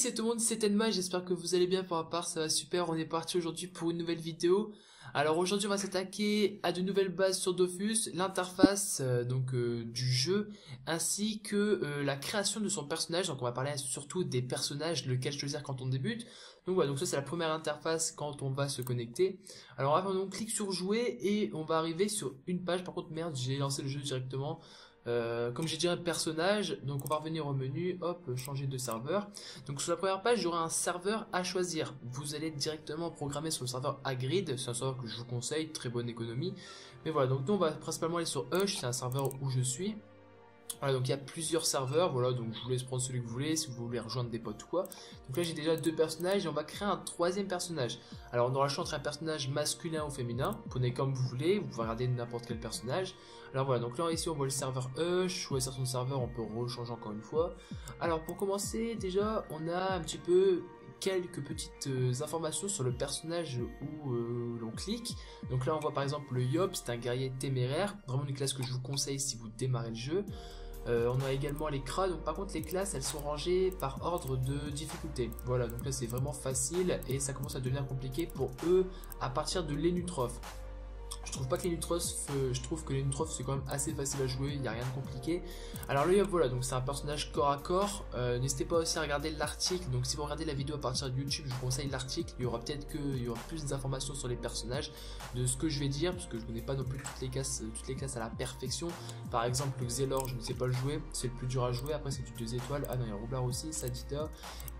c'est tout le monde, c'est Tenma, j'espère que vous allez bien. Pour ma part ça va super, on est parti aujourd'hui pour une nouvelle vidéo. Alors aujourd'hui on va s'attaquer à de nouvelles bases sur Dofus, l'interface du jeu, ainsi que la création de son personnage. Donc on va parler surtout des personnages, lequel choisir quand on débute. Donc voilà, donc ça c'est la première interface quand on va se connecter. Alors on clique sur jouer et on va arriver sur une page. Par contre merde, j'ai lancé le jeu directement. Comme j'ai déjà un personnage, donc on va revenir au menu, hop, changer de serveur. Donc sur la première page, j'aurai un serveur à choisir. Vous allez directement programmer sur le serveur Hagrid, c'est un serveur que je vous conseille, très bonne économie. Mais voilà, donc nous on va principalement aller sur Hush, c'est un serveur où je suis. Voilà, donc il y a plusieurs serveurs, voilà, donc je vous laisse prendre celui que vous voulez, si vous voulez rejoindre des potes ou quoi. Donc là j'ai déjà deux personnages et on va créer un troisième personnage. Alors on aura le choix entre un personnage masculin ou féminin, prenez comme vous voulez, vous pouvez regarder n'importe quel personnage. Alors voilà, donc là ici on voit le serveur Hush, choisir son serveur, on peut rechanger encore une fois. Alors pour commencer, déjà on a un petit peu quelques petites informations sur le personnage où l'on clique. Donc là on voit par exemple le Yop, c'est un guerrier téméraire, vraiment une classe que je vous conseille si vous démarrez le jeu. On a également les Kras, donc par contre les classes elles sont rangées par ordre de difficulté. Voilà, donc là c'est vraiment facile et ça commence à devenir compliqué pour eux à partir de l'Enutroph. Je trouve pas que je trouve que l'Enutroph c'est quand même assez facile à jouer, il n'y a rien de compliqué. Alors le Yop, voilà, donc c'est un personnage corps à corps. N'hésitez pas aussi à regarder l'article, donc si vous regardez la vidéo à partir de YouTube, je vous conseille l'article, il y aura peut-être plus d'informations sur les personnages de ce que je vais dire, parce que je connais pas non plus toutes les classes à la perfection. Par exemple le Xelor, je ne sais pas le jouer, c'est le plus dur à jouer, après c'est du 2 étoiles, ah non il y a Roublard aussi, Sadida,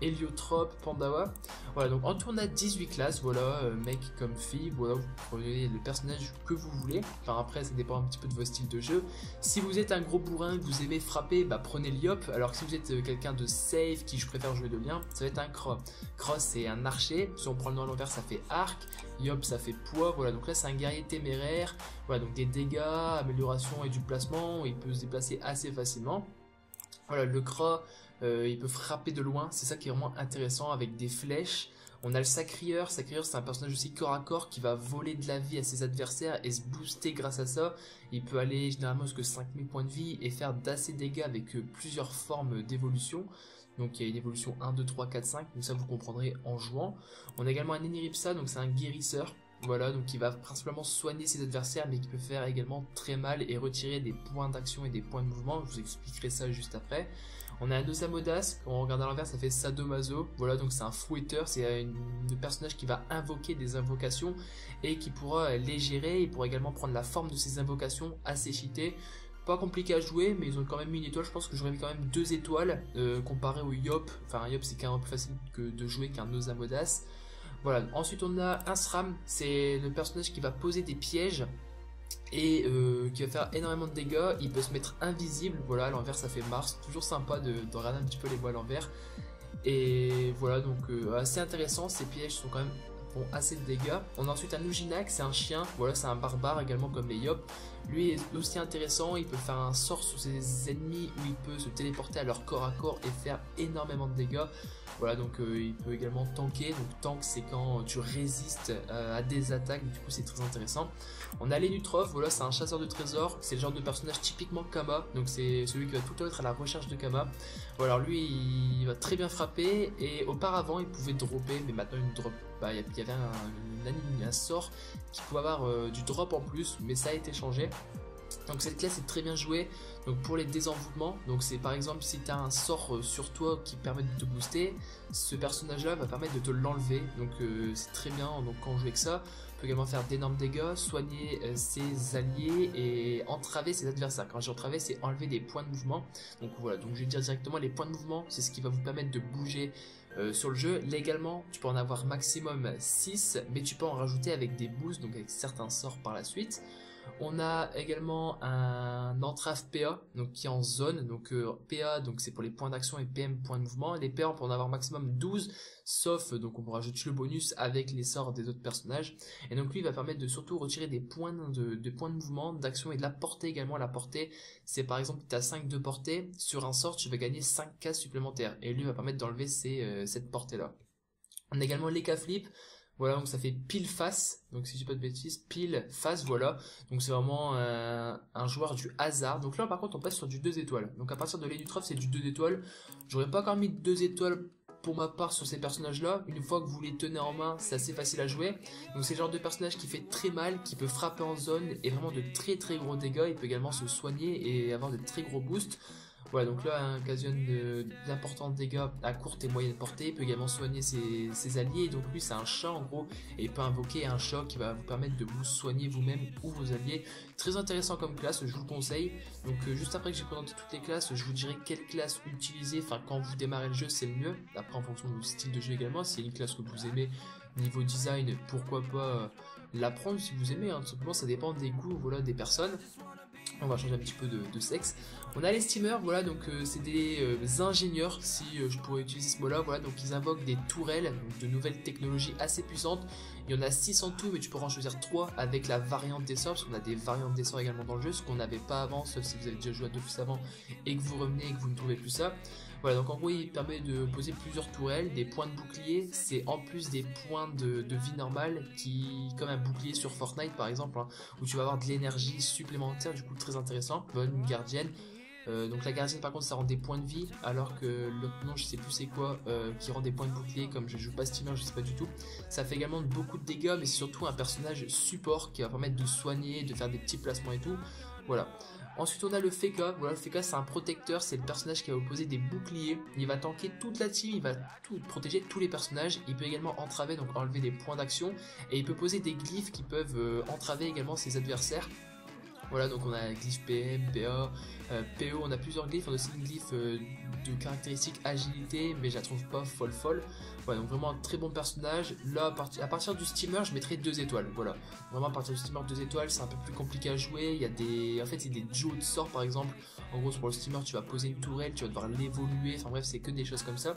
Héliotrope, Pandawa. Voilà, donc en tout on a 18 classes, voilà, mec comme fille, voilà, vous prenez le personnage que vous voulez. Enfin après ça dépend un petit peu de vos styles de jeu. Si vous êtes un gros bourrin, que vous aimez frapper, bah prenez le Yop. Alors que si vous êtes quelqu'un de safe, qui je préfère jouer de lien, ça va être un Kras. Kras c'est un archer, si on prend le nom à l'envers ça fait arc, Yop ça fait poids, voilà, donc là c'est un guerrier téméraire, voilà, donc des dégâts, amélioration et du placement, il peut se déplacer assez facilement. Voilà, le Kras, il peut frapper de loin, c'est ça qui est vraiment intéressant avec des flèches. On a le Sacrieur, c'est un personnage aussi corps à corps qui va voler de la vie à ses adversaires et se booster grâce à ça. Il peut aller généralement jusqu'à 5000 points de vie et faire d'assez dégâts avec plusieurs formes d'évolution. Donc il y a une évolution 1, 2, 3, 4, 5, donc ça vous comprendrez en jouant. On a également un Eniripsa, donc c'est un guérisseur. Voilà, donc il va principalement soigner ses adversaires, mais qui peut faire également très mal et retirer des points d'action et des points de mouvement. Je vous expliquerai ça juste après. On a un Osamodas, quand on regarde à l'envers, ça fait Sadomaso. Voilà, donc c'est un fouetteur, c'est un personnage qui va invoquer des invocations et qui pourra les gérer. Il pourra également prendre la forme de ces invocations assez cheatées. Pas compliqué à jouer, mais ils ont quand même mis une étoile. Je pense que j'aurais mis quand même 2 étoiles comparé au Yop. Enfin, un Yop c'est quand même plus facile de jouer qu'un Osamodas. Voilà, ensuite on a un SRAM, c'est le personnage qui va poser des pièges et qui va faire énormément de dégâts. Il peut se mettre invisible, voilà, à l'envers ça fait Mars, toujours sympa de regarder un petit peu les voix à l'envers. Et voilà, donc assez intéressant, ces pièges sont quand même font assez de dégâts. On a ensuite un Ujinak, c'est un chien, voilà, c'est un barbare également comme les Yop. Lui est aussi intéressant, il peut faire un sort sur ses ennemis où il peut se téléporter à leur corps à corps et faire énormément de dégâts. Voilà, donc il peut également tanker. Donc tank c'est quand tu résistes à des attaques, du coup c'est très intéressant. On a l'Enutroph, voilà, c'est un chasseur de trésors, c'est le genre de personnage typiquement Kama, donc c'est celui qui va tout le temps être à la recherche de Kama. Voilà, alors lui il va très bien frapper et auparavant il pouvait dropper, mais maintenant il ne drop pas. Il y avait un sort qui pouvait avoir du drop en plus, mais ça a été changé. Donc cette classe est très bien jouée donc pour les désenvoûtements. Donc c'est par exemple si tu as un sort sur toi qui permet de te booster, ce personnage là va permettre de te l'enlever. Donc c'est très bien, donc quand on joue avec ça, on peut également faire d'énormes dégâts, soigner ses alliés et entraver ses adversaires. Quand j'ai entravé, c'est enlever des points de mouvement. Donc voilà, donc je vais dire directement les points de mouvement, c'est ce qui va vous permettre de bouger sur le jeu. Légalement tu peux en avoir maximum 6, mais tu peux en rajouter avec des boosts, donc avec certains sorts par la suite. On a également un entrave PA donc qui est en zone, donc PA donc c'est pour les points d'action et PM points de mouvement. Les PA on peut en avoir maximum 12, sauf donc on pourra rajouter le bonus avec les sorts des autres personnages. Et donc lui il va permettre de surtout retirer des points de mouvement, d'action et de la portée également. La portée c'est par exemple tu as 5 de portée, sur un sort tu vas gagner 5 cases supplémentaires et lui va permettre d'enlever cette portée là. On a également les K-flip. Voilà, donc ça fait pile face, donc si je dis pas de bêtises, pile face, voilà. Donc c'est vraiment un joueur du hasard. Donc là par contre on passe sur du 2 étoiles. Donc à partir de l'Enutroph c'est du 2 étoiles. J'aurais pas encore mis 2 étoiles pour ma part sur ces personnages là, une fois que vous les tenez en main, c'est assez facile à jouer. Donc c'est le genre de personnage qui fait très mal, qui peut frapper en zone et vraiment de très très gros dégâts. Il peut également se soigner et avoir de très gros boosts. Voilà, donc là, occasionne d'importants dégâts à courte et moyenne portée. Il peut également soigner ses alliés. Donc lui, c'est un chat en gros. Et il peut invoquer un chat qui va vous permettre de vous soigner vous-même ou vos alliés. Très intéressant comme classe, je vous le conseille. Donc juste après que j'ai présenté toutes les classes, je vous dirai quelle classe utiliser. Enfin, quand vous démarrez le jeu, c'est le mieux. Après, en fonction du style de jeu également. S'il y a une classe que vous aimez, niveau design, pourquoi pas l'apprendre si vous aimez. Tout simplement, ça dépend des goûts, voilà, des personnes. On va changer un petit peu de sexe. On a les steamers, voilà, donc c'est des ingénieurs, si je pourrais utiliser ce mot-là, voilà, donc ils invoquent des tourelles, donc de nouvelles technologies assez puissantes. Il y en a 6 en tout, mais tu pourras en choisir 3 avec la variante des sorts, parce qu'on a des variantes des sorts également dans le jeu, ce qu'on n'avait pas avant, sauf si vous avez déjà joué à Dofus avant et que vous revenez et que vous ne trouvez plus ça. Voilà, donc en gros, il permet de poser plusieurs tourelles, des points de bouclier, c'est en plus des points de vie normale, qui, comme un bouclier sur Fortnite par exemple, hein, où tu vas avoir de l'énergie supplémentaire, du coup très intéressant. Bonne gardienne. Donc la gardienne par contre ça rend des points de vie, alors que l'autre nom je sais plus c'est quoi, qui rend des points de bouclier. Comme je joue pas steamer, je sais pas du tout. Ça fait également beaucoup de dégâts, mais c'est surtout un personnage support qui va permettre de soigner, de faire des petits placements et tout. Voilà. Ensuite on a le Feka, voilà, le Feka c'est un protecteur, c'est le personnage qui va opposer des boucliers, il va tanker toute la team, il va protéger tous les personnages, il peut également entraver, donc enlever des points d'action, et il peut poser des glyphes qui peuvent entraver également ses adversaires. Voilà, donc on a glyphe PM, PA, PO, on a plusieurs glyphes, on a aussi une glyphe de caractéristiques agilité, mais je la trouve pas folle. Voilà, donc vraiment un très bon personnage. Là, à partir du steamer, je mettrai 2 étoiles, voilà. Vraiment à partir du steamer 2 étoiles, c'est un peu plus compliqué à jouer, il y a des... En fait, c'est des duos de sorts par exemple. En gros, pour le steamer, tu vas poser une tourelle, tu vas devoir l'évoluer, enfin bref, c'est que des choses comme ça.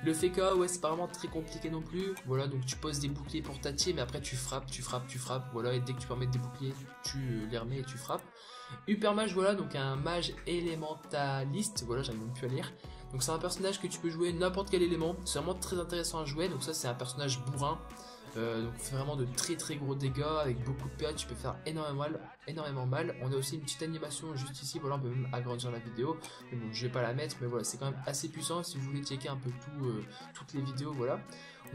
Le Feka, ouais, c'est pas vraiment très compliqué non plus. Voilà, donc tu poses des boucliers pour t'attirer, mais après tu frappes. Voilà, et dès que tu peux mettre des boucliers, tu les remets et tu frappes. Hyper Mage, voilà, donc un mage élémentaliste. Voilà, j'arrive même plus à lire. Donc c'est un personnage que tu peux jouer n'importe quel élément. C'est vraiment très intéressant à jouer. Donc ça, c'est un personnage bourrin. Donc fait vraiment de très très gros dégâts avec beaucoup de PA, tu peux faire énormément mal. On a aussi une petite animation juste ici, voilà, on peut même agrandir la vidéo, mais bon je vais pas la mettre, mais voilà, c'est quand même assez puissant si vous voulez checker un peu toutes les vidéos. Voilà,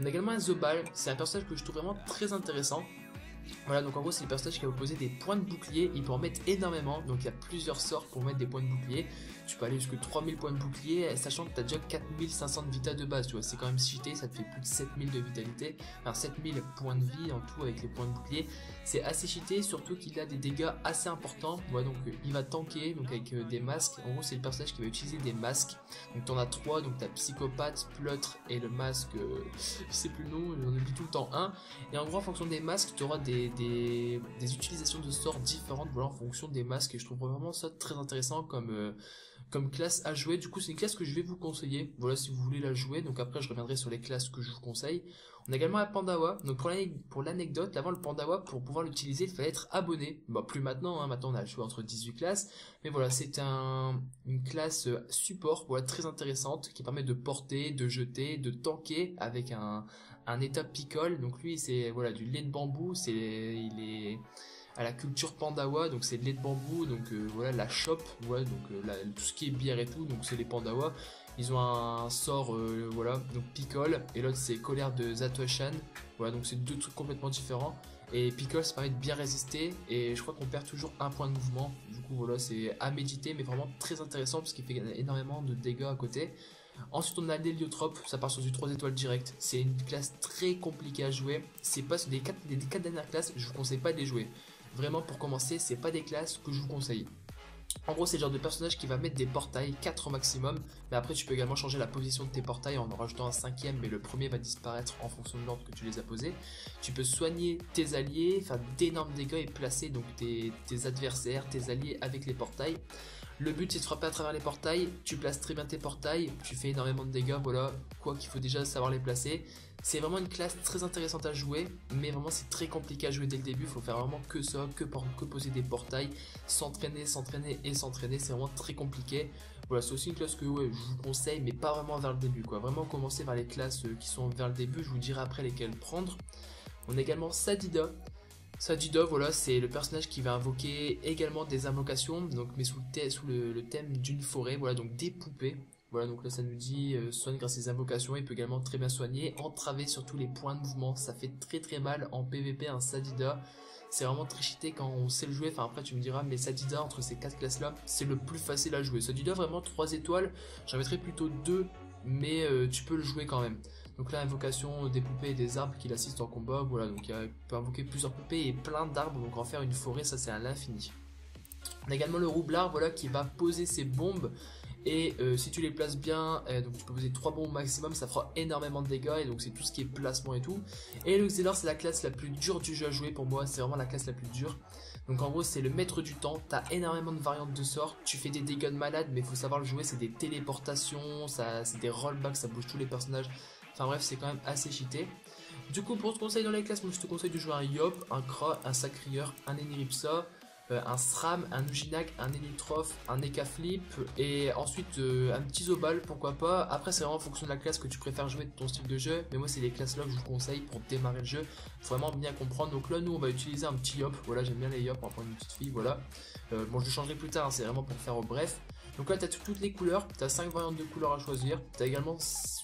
on a également un Zobal, c'est un personnage que je trouve vraiment très intéressant. Voilà, donc en gros c'est le personnage qui va opposer des points de bouclier, il peut en mettre énormément, donc il y a plusieurs sorts pour mettre des points de bouclier. Tu peux aller jusqu'à 3000 points de bouclier, sachant que tu as déjà 4500 de vita de base, tu vois, c'est quand même cheaté, ça te fait plus de 7000 de vitalité, enfin 7000 points de vie en tout avec les points de bouclier. C'est assez cheaté, surtout qu'il a des dégâts assez importants. Voilà, donc il va tanker, donc avec des masques. En gros c'est le personnage qui va utiliser des masques, donc tu en as 3, donc tu as psychopathe, pleutre et le masque, je sais plus le nom, j'en oublie tout le temps un. Et en gros en fonction des masques, tu auras des utilisations de sorts différentes, voilà, en fonction des masques, et je trouve vraiment ça très intéressant comme classe à jouer. Du coup c'est une classe que je vais vous conseiller, voilà, si vous voulez la jouer. Donc après je reviendrai sur les classes que je vous conseille. On a également un Pandawa, donc pour l'anecdote, avant le Pandawa, pour pouvoir l'utiliser il fallait être abonné. Bah plus maintenant, hein. Maintenant on a le choix entre 18 classes, mais voilà, c'est une classe support, voilà, très intéressante, qui permet de porter, de jeter, de tanker avec un état picole. Donc lui c'est voilà du lait de bambou, il est à la culture Pandawa, donc c'est de lait de bambou, donc voilà la chope, voilà, donc tout ce qui est bière et tout, donc c'est les Pandawa. Ils ont un sort, voilà, donc Pickle, et l'autre c'est colère de Zatoichon, voilà, donc c'est 2 trucs complètement différents. Et Pickle ça permet de bien résister, et je crois qu'on perd toujours un point de mouvement, du coup voilà, c'est à méditer, mais vraiment très intéressant parce qu'il fait énormément de dégâts à côté. Ensuite on a l'héliotrope, ça part sur du 3 étoiles direct, c'est une classe très compliquée à jouer, c'est pas des 4 dernières classes, je vous conseille pas de les jouer. Vraiment pour commencer, c'est pas des classes que je vous conseille. En gros c'est le genre de personnage qui va mettre des portails, 4 au maximum, mais après tu peux également changer la position de tes portails en rajoutant un 5ème, mais le premier va disparaître en fonction de l'ordre que tu les as posés. Tu peux soigner tes alliés, faire d'énormes dégâts et placer donc tes adversaires, tes alliés avec les portails. Le but c'est de frapper à travers les portails, tu places très bien tes portails, tu fais énormément de dégâts, voilà, quoi qu'il faut déjà savoir les placer. C'est vraiment une classe très intéressante à jouer, mais vraiment c'est très compliqué à jouer dès le début, il faut faire vraiment que ça, que poser des portails, s'entraîner, c'est vraiment très compliqué. Voilà, c'est aussi une classe que ouais, je vous conseille, mais pas vraiment vers le début, quoi. Vraiment commencer vers les classes qui sont vers le début, je vous dirai après lesquelles prendre. On a également Sadida. Sadida, voilà, c'est le personnage qui va invoquer également des invocations, donc mais sous le thème d'une forêt, voilà, donc des poupées. Voilà, donc là ça nous dit soigne grâce à ses invocations, il peut également très bien soigner, entraver sur tous les points de mouvement, ça fait très très mal en PVP un Sadida. C'est vraiment très cheaté quand on sait le jouer, enfin après tu me diras, mais Sadida entre ces 4 classes là, c'est le plus facile à jouer. Sadida vraiment 3 étoiles, j'en mettrais plutôt 2, mais tu peux le jouer quand même. Donc là, invocation des poupées et des arbres qui l'assistent en combat, voilà, donc il peut invoquer plusieurs poupées et plein d'arbres, donc en faire une forêt, ça c'est à l'infini. On a également le roublard, voilà, qui va poser ses bombes. Et si tu les places bien, donc tu peux poser 3 bombes au maximum, ça fera énormément de dégâts. Et donc c'est tout ce qui est placement et tout. Et le Xelor, c'est la classe la plus dure du jeu à jouer pour moi. C'est vraiment la classe la plus dure. Donc en gros c'est le maître du temps. T'as énormément de variantes de sorts. Tu fais des dégâts de malade, mais il faut savoir le jouer. C'est des téléportations, c'est des rollbacks, ça bouge tous les personnages. Enfin bref, c'est quand même assez cheaté. Du coup, pour te conseiller dans les classes, moi je te conseille de jouer un Yop, un Kra, un Sacrieur, un Eniripsa, un SRAM, un Ujinak, un Elytroph, un Ekaflip et ensuite un petit Zobal, pourquoi pas. Après, c'est vraiment en fonction de la classe que tu préfères jouer, de ton style de jeu, mais moi, c'est les classes là que je vous conseille pour démarrer le jeu. Faut vraiment bien comprendre. Donc là, nous, on va utiliser un petit Yop. Voilà, j'aime bien les Yop, on va prendre une petite fille, voilà. Bon, je le changerai plus tard, hein, c'est vraiment pour faire au bref. Donc là, tu as toutes les couleurs, tu as 5 variantes de couleurs à choisir, tu as également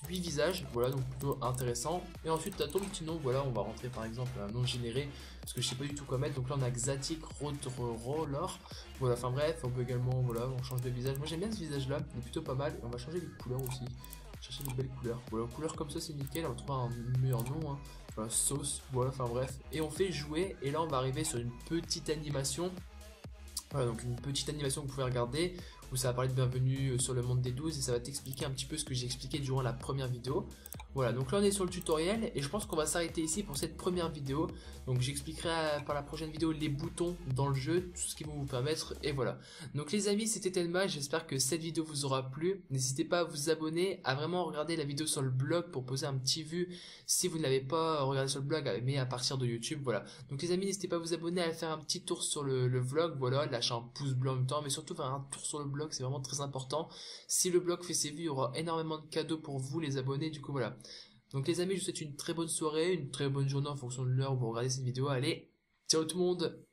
8 visages, voilà, donc plutôt intéressant. Et ensuite, tu as ton petit nom, voilà, on va rentrer par exemple un nom généré, parce que je sais pas du tout quoi mettre. Donc là, on a Xatic, Roller, voilà, enfin bref, on peut également, voilà, on change de visage. Moi, j'aime bien ce visage-là, il est plutôt pas mal, et on va changer les couleurs aussi. Chercher de belles couleurs, voilà, couleurs comme ça, c'est nickel, on va trouver un meilleur nom, hein. Voilà, sauce, voilà, enfin bref. Et on fait jouer, et là, on va arriver sur une petite animation. Voilà, donc une petite animation que vous pouvez regarder où ça va parler de bienvenue sur le monde des 12 et ça va t'expliquer un petit peu ce que j'ai expliqué durant la première vidéo. Voilà, donc là on est sur le tutoriel et je pense qu'on va s'arrêter ici pour cette première vidéo. Donc j'expliquerai par la prochaine vidéo les boutons dans le jeu, tout ce qui vont vous permettre et voilà. Donc les amis, c'était Telma, j'espère que cette vidéo vous aura plu. N'hésitez pas à vous abonner, à vraiment regarder la vidéo sur le blog pour poser un petit vu si vous ne l'avez pas regardé sur le blog mais à partir de YouTube, voilà. Donc les amis, n'hésitez pas à vous abonner, à faire un petit tour sur le vlog, voilà, lâcher un pouce bleu en même temps, mais surtout faire un tour sur le blog, c'est vraiment très important. Si le blog fait ses vues, il y aura énormément de cadeaux pour vous les abonnés, du coup voilà. Donc les amis, je vous souhaite une très bonne soirée, une très bonne journée en fonction de l'heure où vous regardez cette vidéo. Allez, ciao tout le monde!